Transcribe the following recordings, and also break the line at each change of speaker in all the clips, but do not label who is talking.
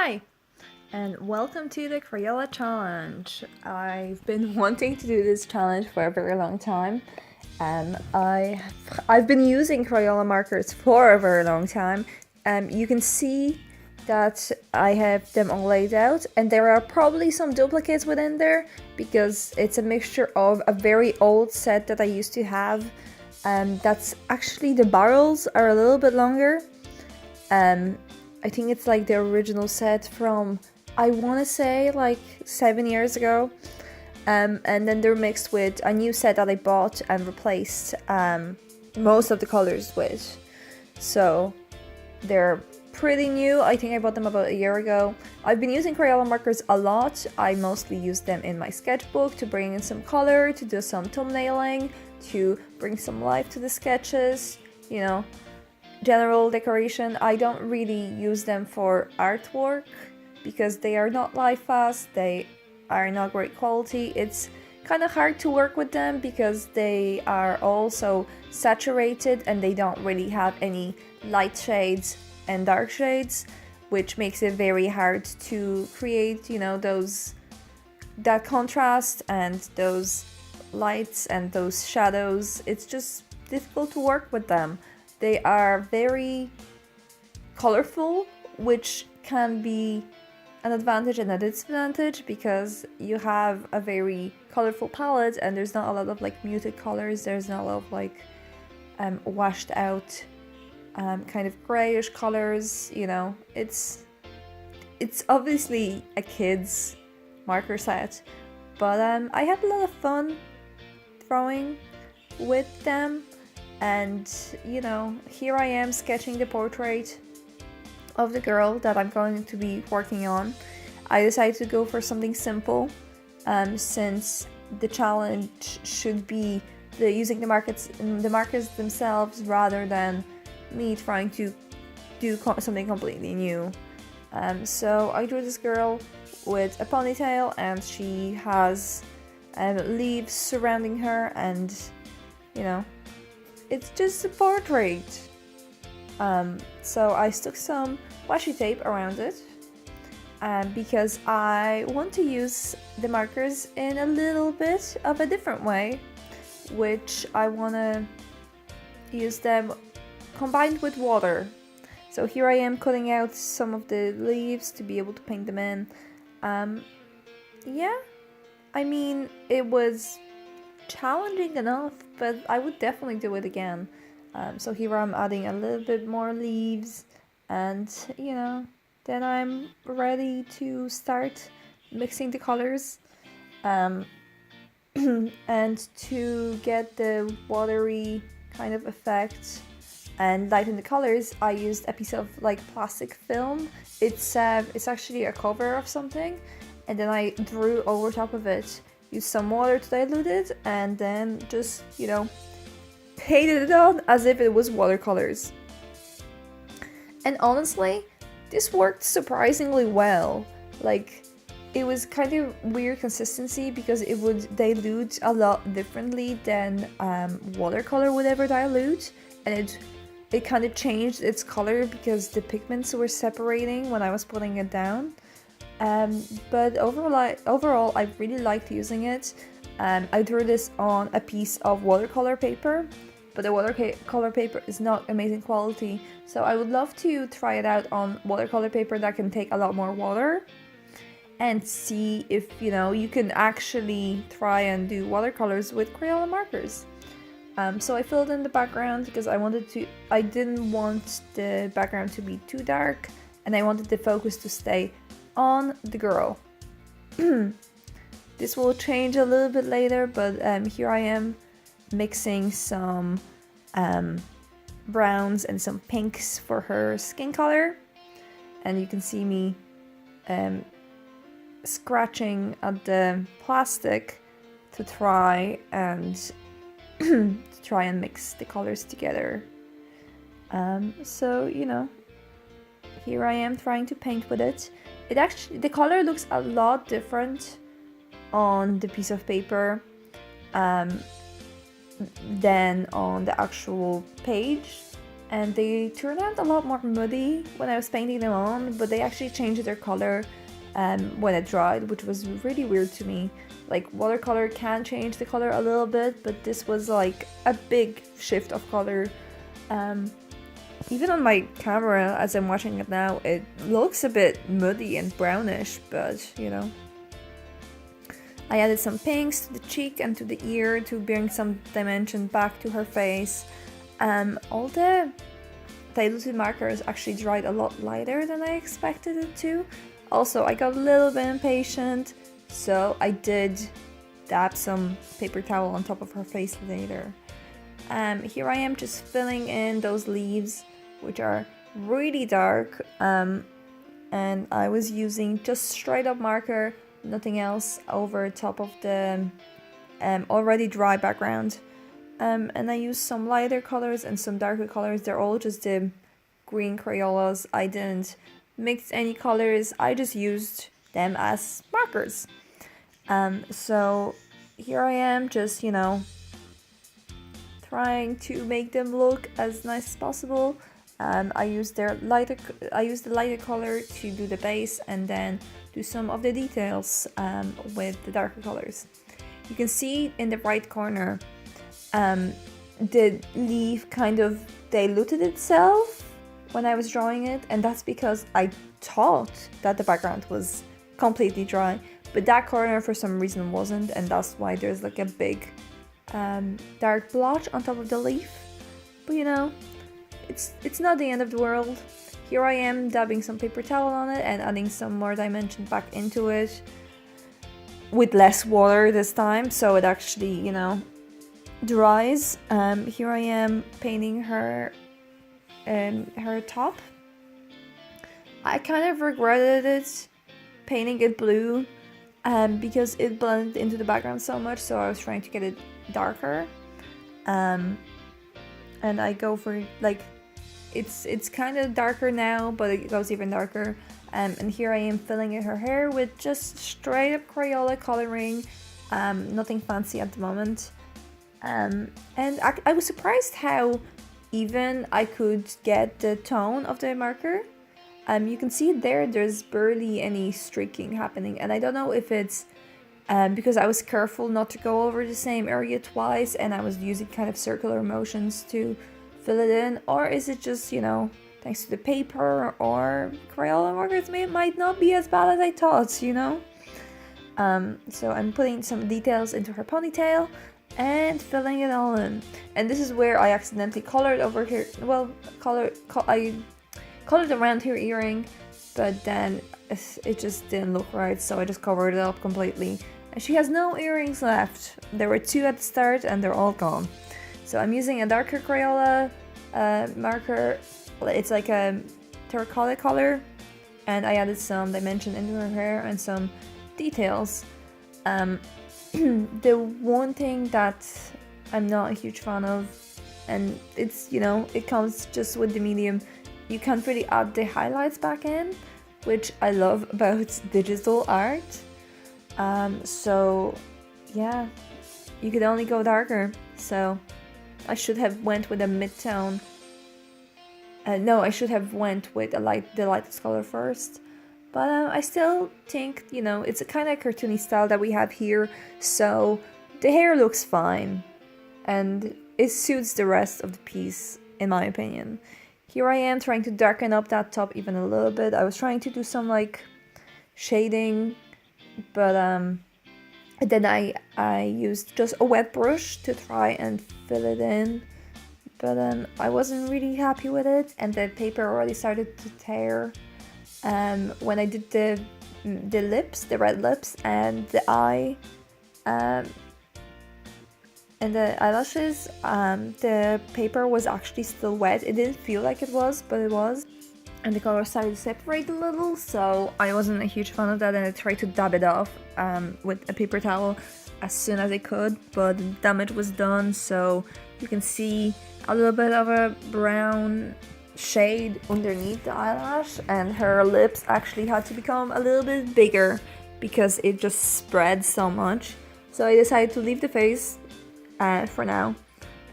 Hi, and welcome to the Crayola Challenge. I've been wanting to do this challenge for a very long time. I've been using Crayola markers for a very long time. You can see that I have them all laid out, and there are probably some duplicates within there because it's a mixture of a very old set that I used to have. That's actually, the barrels are a little bit longer. I think it's like the original set from, I want to say, like 7 years ago. And then they're mixed with a new set that I bought and replaced most of the colors with. So they're pretty new. I think I bought them about a year ago. I've been using Crayola markers a lot. I mostly use them in my sketchbook to bring in some color, to do some thumbnailing, to bring some life to the sketches, you know, general decoration. I don't really use them for artwork because they are not light fast, they are not great quality. It's kind of hard to work with them because they are also saturated and they don't really have any light shades and dark shades, which makes it very hard to create, you know, that contrast and those lights and those shadows. It's just difficult to work with them. They are very colorful, which can be an advantage and a disadvantage because you have a very colorful palette and there's not a lot of like muted colors. There's not a lot of like washed out kind of grayish colors. You know, it's obviously a kid's marker set, but I had a lot of fun drawing with them. And, you know, here I am sketching the portrait of the girl that I'm going to be working on. I decided to go for something simple, since the challenge should be using the markers themselves rather than me trying to do something completely new. So I drew this girl with a ponytail and she has leaves surrounding her, and, you know, it's just a portrait. So I stuck some washi tape around it because I want to use the markers in a little bit of a different way, which I want to use them combined with water. So here I am cutting out some of the leaves to be able to paint them in. Yeah, I mean, it was challenging enough, but I would definitely do it again. So here I'm adding a little bit more leaves, and, you know, then I'm ready to start mixing the colors. And to get the watery kind of effect and lighten the colors, I used a piece of like plastic film. It's actually a cover of something, and then I drew over top of it, used some water to dilute it, and then just, you know, painted it on as if it was watercolors. And honestly, this worked surprisingly well. Like, it was kind of weird consistency because it would dilute a lot differently than watercolor would ever dilute, and it kind of changed its color because the pigments were separating when I was putting it down. But overall, I really liked using it. I drew this on a piece of watercolor paper, but the watercolor paper is not amazing quality, so I would love to try it out on watercolor paper that can take a lot more water and see if, you know, you can actually try and do watercolors with Crayola markers. So I filled in the background because I didn't want the background to be too dark, and I wanted the focus to stay on the girl. This will change a little bit later, but here I am mixing some browns and some pinks for her skin color, and you can see me scratching at the plastic to try and mix the colors together. So, you know, here I am trying to paint with it. The color looks a lot different on the piece of paper than on the actual page, and they turned out a lot more muddy when I was painting them on, but they actually changed their color when it dried, which was really weird to me. Like, watercolor can change the color a little bit, but this was like a big shift of color. Even on my camera, as I'm watching it now, it looks a bit muddy and brownish, but you know. I added some pinks to the cheek and to the ear to bring some dimension back to her face. All the diluted markers actually dried a lot lighter than I expected it to. Also, I got a little bit impatient, so I did dab some paper towel on top of her face later. Here I am just filling in those leaves, which are really dark, and I was using just straight up marker, nothing else, over top of the already dry background. And I used some lighter colors and some darker colors. They're all just the green Crayolas. I didn't mix any colors, I just used them as markers. So here I am, just, you know, trying to make them look as nice as possible. I used the lighter color to do the base, and then do some of the details with the darker colors. You can see in the right corner, the leaf kind of diluted itself when I was drawing it, and that's because I thought that the background was completely dry, but that corner for some reason wasn't, and that's why there's like a big dark blotch on top of the leaf. But you know, it's not the end of the world. Here I am dabbing some paper towel on it and adding some more dimension back into it with less water this time, so it actually, you know, dries. Here I am painting her top. I kind of regretted it, painting it blue, because it blended into the background so much, so I was trying to get it darker. And I go for, like, it's kind of darker now, but it goes even darker. And here I am filling in her hair with just straight up Crayola coloring, nothing fancy at the moment. And I was surprised how even I could get the tone of the marker. You can see there's barely any streaking happening, and I don't know if it's because I was careful not to go over the same area twice, and I was using kind of circular motions to fill it in, or is it just, you know, thanks to the paper, or Crayola markers might not be as bad as I thought, you know? So I'm putting some details into her ponytail and filling it all in. And this is where I accidentally colored over here. Well, I colored around her earring, but then it just didn't look right, so I just covered it up completely. And she has no earrings left. There were 2 at the start and they're all gone. So I'm using a darker Crayola marker. It's like a terracotta color, and I added some dimension into her hair and some details. The one thing that I'm not a huge fan of, and it's, you know, it comes just with the medium, you can't really add the highlights back in, which I love about digital art. So yeah, you could only go darker. So I should have went with a mid-tone. No, I should have went with the lightest color first. But I still think, you know, it's a kind of cartoony style that we have here, so the hair looks fine, and it suits the rest of the piece, in my opinion. Here I am trying to darken up that top even a little bit. I was trying to do some, like, shading, but then I used just a wet brush to try and fill it in, but I wasn't really happy with it, and the paper already started to tear. When I did the lips, the red lips, and the eye, and the eyelashes, the paper was actually still wet. It didn't feel like it was, but it was. And the color started to separate a little, so I wasn't a huge fan of that, and I tried to dab it off with a paper towel as soon as I could, but the damage was done, so you can see a little bit of a brown shade underneath the eyelash, and her lips actually had to become a little bit bigger because it just spread so much. So I decided to leave the face for now,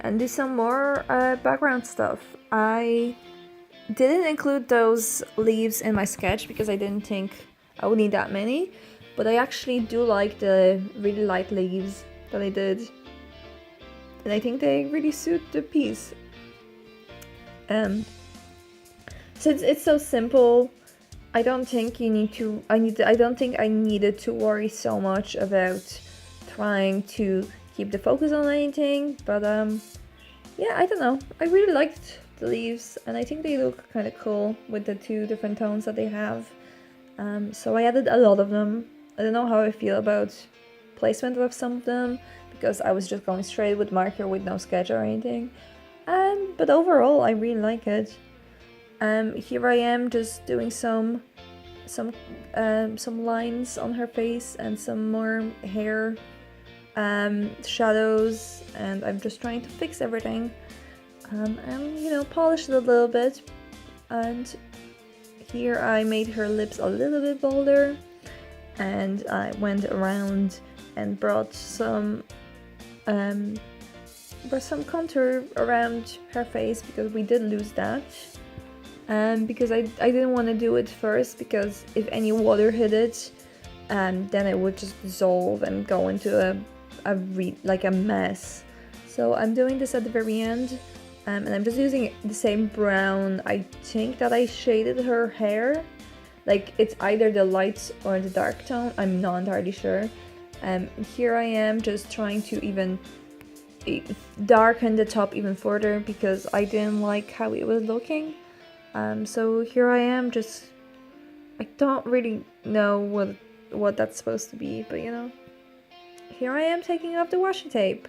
and do some more background stuff. I didn't include those leaves in my sketch because I didn't think I would need that many, but I actually do like the really light leaves that I did, and I think they really suit the piece. Since it's so simple, I don't think you need to. I don't think I needed to worry so much about trying to keep the focus on anything. But yeah, I don't know. I really liked the leaves, and I think they look kind of cool with the two different tones that they have. So I added a lot of them. I don't know how I feel about placement of some of them because I was just going straight with marker with no sketch or anything. But overall, I really like it. Here I am just doing some lines on her face and some more hair shadows, and I'm just trying to fix everything and you know, polish it a little bit. And here I made her lips a little bit bolder, and I went around and brought some contour around her face because we did lose that. Because I didn't want to do it first, because if any water hit it, then it would just dissolve and go into a mess. So I'm doing this at the very end, and I'm just using the same brown. I think that I shaded her hair, like it's either the light or the dark tone. I'm not entirely sure. Here I am just trying to even darken the top even further because I didn't like how it was looking. So here I am, just I don't really know what that's supposed to be, but you know, here I am taking off the washi tape,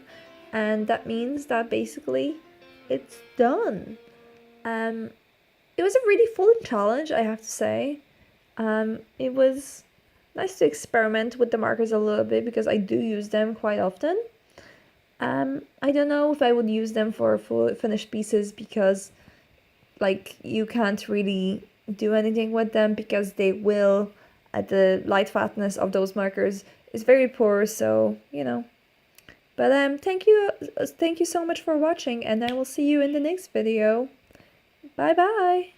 and that means that basically it's done. It was a really fun challenge, I have to say. It was nice to experiment with the markers a little bit because I do use them quite often. I don't know if I would use them for full finished pieces because like you can't really do anything with them because they will, the light fatness of those markers is very poor, so you know. But thank you so much for watching, and I will see you in the next video. Bye bye.